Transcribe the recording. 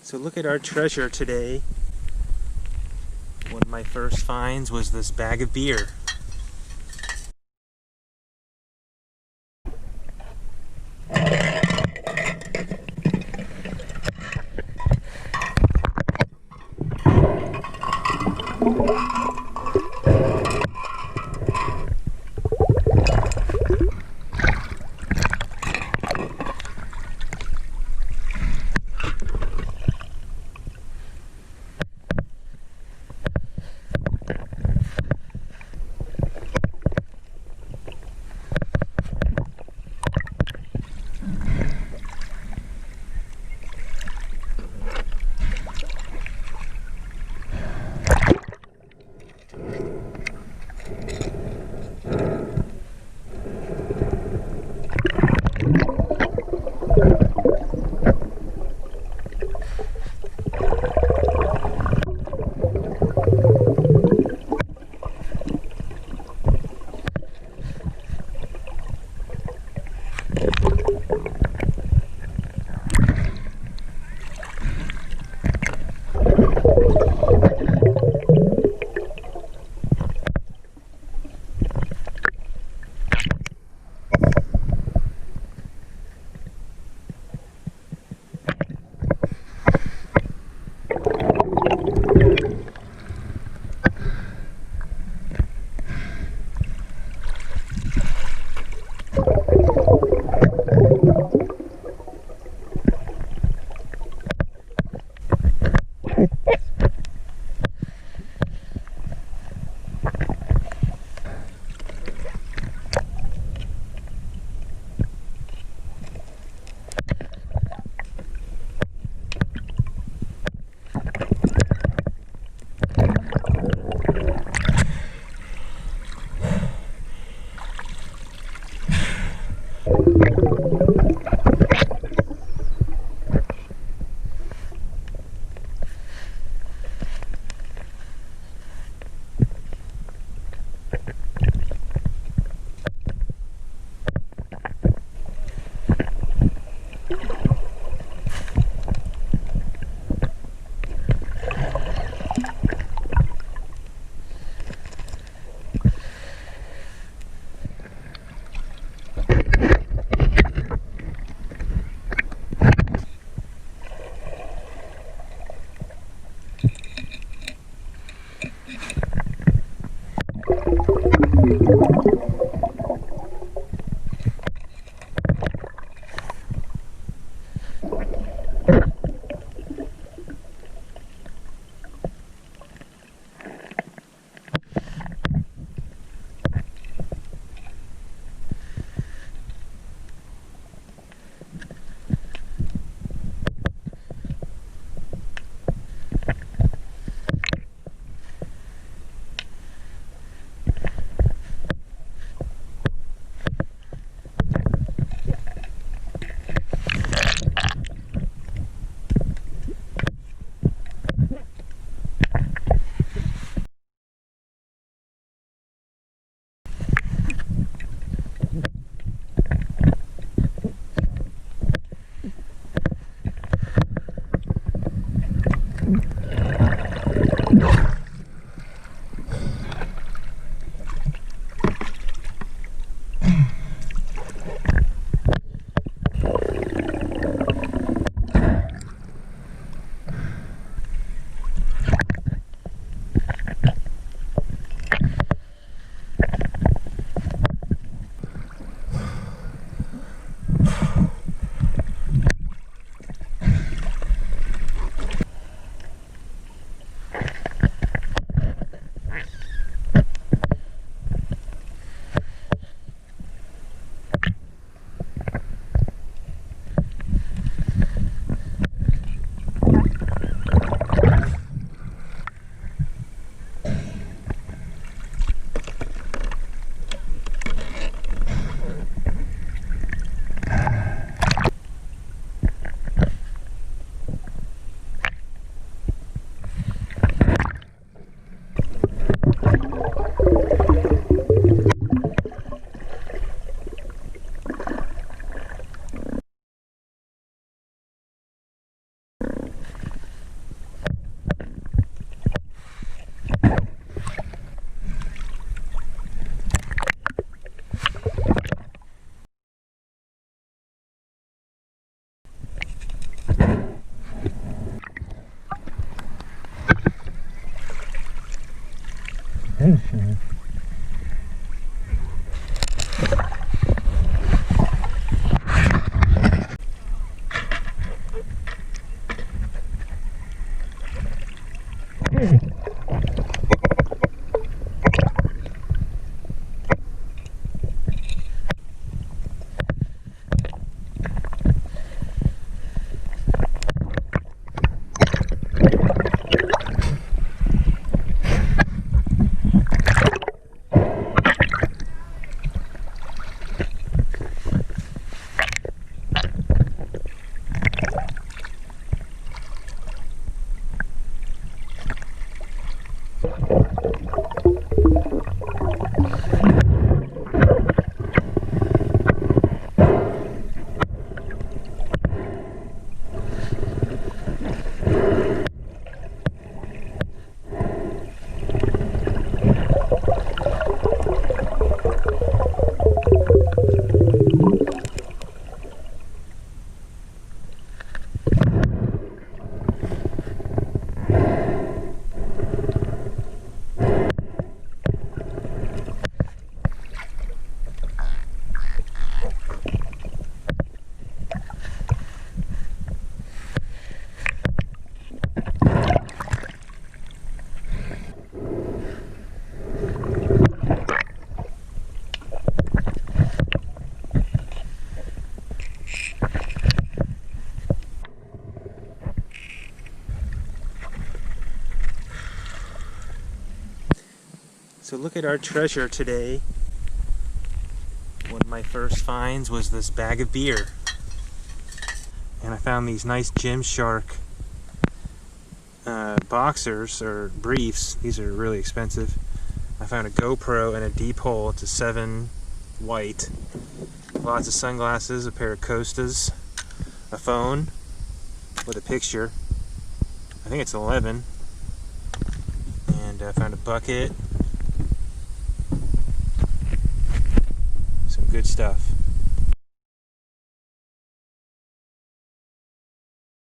So look at our treasure today. One of my first finds was this bag of beer. So look at our treasure today. One of my first finds was this bag of beer. And I found these nice Gymshark boxers or briefs. These are really expensive. I found a GoPro and a deep hole. It's a 7 white. Lots of sunglasses, a pair of Costas, a phone with a picture. I think it's 11. And I found a bucket. Some good stuff.